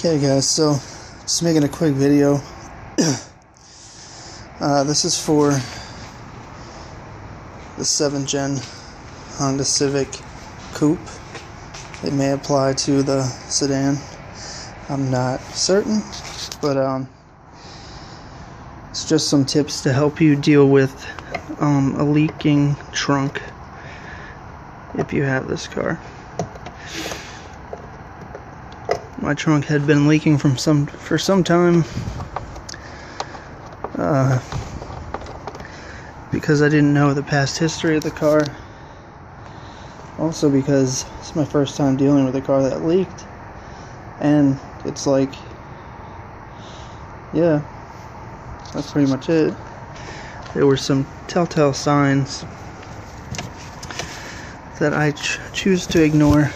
Okay guys, so just making a quick video. This is for the 7th gen Honda Civic Coupe. It may apply to the sedan. I'm not certain, but it's just some tips to help you deal with a leaking trunk if you have this car. My trunk had been leaking for some time because I didn't know the past history of the car. Also because it's my first time dealing with a car that leaked, and it's like, yeah, that's pretty much it. There were some telltale signs that I choose to ignore.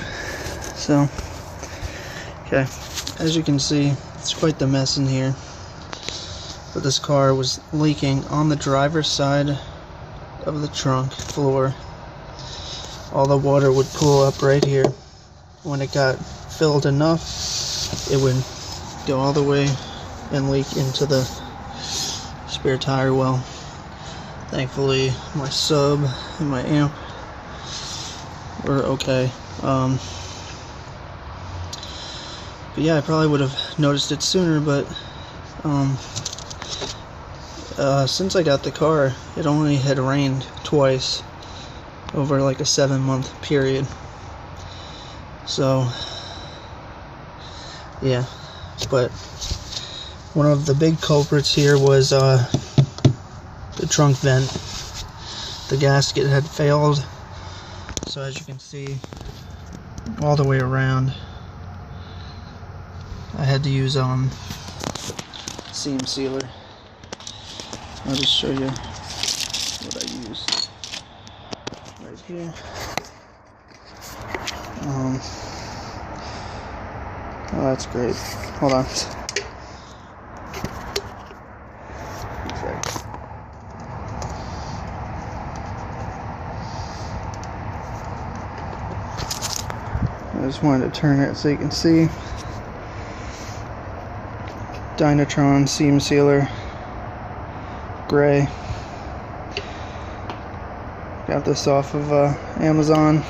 So okay, as you can see, it's quite the mess in here. But this car was leaking on the driver's side of the trunk floor. All the water would pool up right here. When it got filled enough, it would go all the way and leak into the spare tire well. Thankfully, my sub and my amp were okay. But yeah, I probably would have noticed it sooner, but since I got the car, it only had rained twice over like a 7-month period. So yeah, but one of the big culprits here was the trunk vent. The gasket had failed, so as you can see, all the way around, I had to use seam sealer. I'll just show you what I used right here. Oh, that's great. Hold on. I just wanted to turn it so you can see. Dynatron seam sealer, gray. Got this off of Amazon,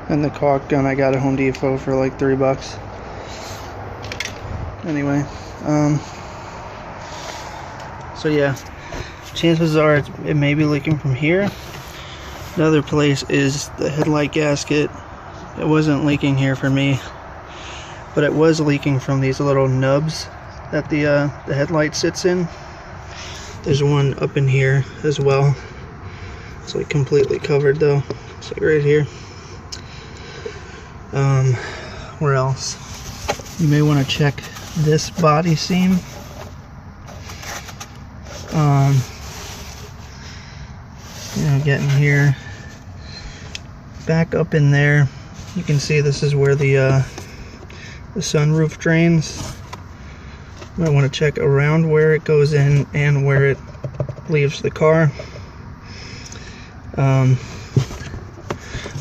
and the caulk gun I got at Home Depot for like $3. Anyway, so yeah, chances are it may be leaking from here. Another place is the headlight gasket. It wasn't leaking here for me, but it was leaking from these little nubs that the headlight sits in. There's one up in here as well. It's like completely covered though. It's like right here. Where else? You may want to check this body seam. You know, getting here, back up in there. You can see this is where the sunroof drains. I want to check around where it goes in and where it leaves the car.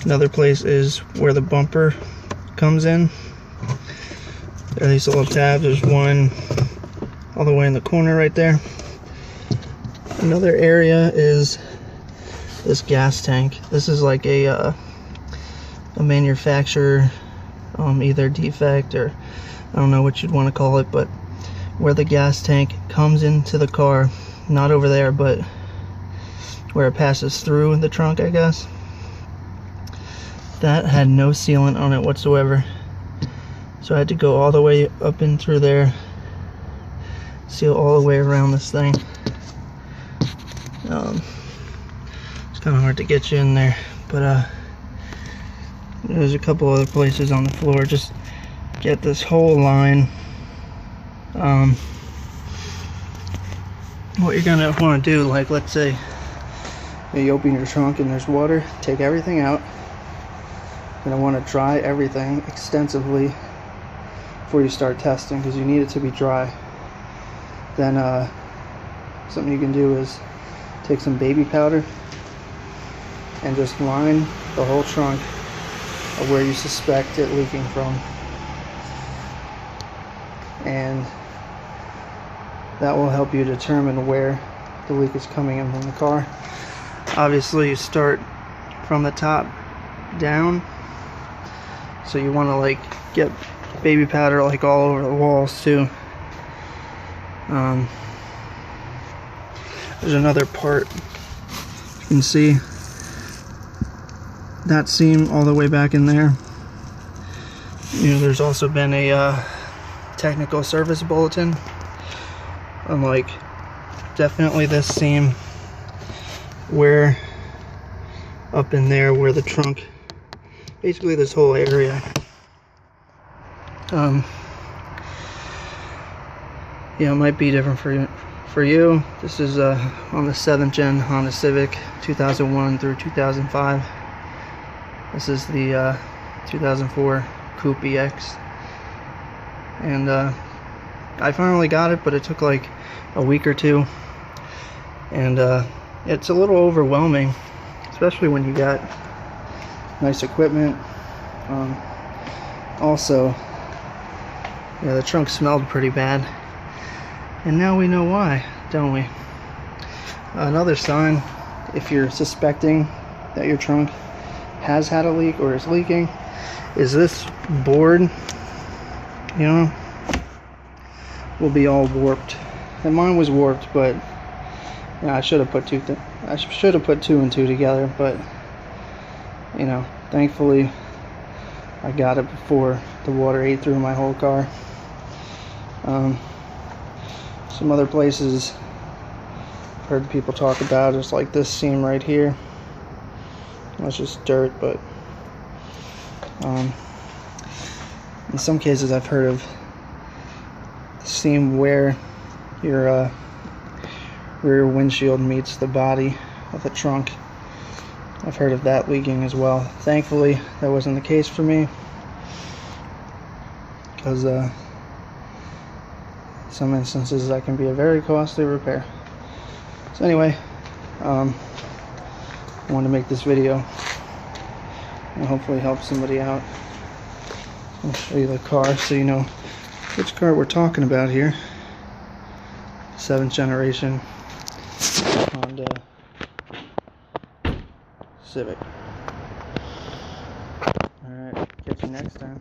Another place is where the bumper comes in. There are these little tabs. There's one all the way in the corner right there. Another area is this gas tank. This is like a manufacturer either defect, or I don't know what you'd want to call it, but where the gas tank comes into the car, not over there, but where it passes through the trunk, I guess. That had no sealant on it whatsoever, so I had to go all the way up in through there, seal all the way around this thing. It's kind of hard to get you in there, but there's a couple other places on the floor. Just get this whole line. What you're gonna want to do, like let's say you open your trunk and there's water, take everything out. You're gonna want to dry everything extensively before you start testing, because you need it to be dry. Then something you can do is take some baby powder and just line the whole trunk of where you suspect it leaking from. and that will help you determine where the leak is coming in from the car. Obviously you start from the top down, so you want to like get baby powder like all over the walls too. There's another part, you can see that seam all the way back in there. You know, there's also been a technical service bulletin on like definitely this seam where up in there where the trunk, basically this whole area. Yeah, it might be different for you. This is on the 7th gen Honda Civic 2001 through 2005. This is the 2004 Coupe EX, and I finally got it, but it took like a week or two, and it's a little overwhelming, especially when you got nice equipment. Also, yeah, the trunk smelled pretty bad, and now we know why, don't we? Another sign, if you're suspecting that your trunk has had a leak or is leaking, is this board, you know, will be all warped. And mine was warped, but you know, I should have put two and two together, but you know, thankfully I got it before the water ate through my whole car. Some other places I've heard people talk about is like this seam right here. It's just dirt, but in some cases I've heard of the seam where your rear windshield meets the body of the trunk. I've heard of that leaking as well. Thankfully that wasn't the case for me, because some instances that can be a very costly repair. So anyway, I wanted to make this video and hopefully help somebody out. I'll show you the car so you know which car we're talking about here. 7th generation Honda Civic. Alright, catch you next time.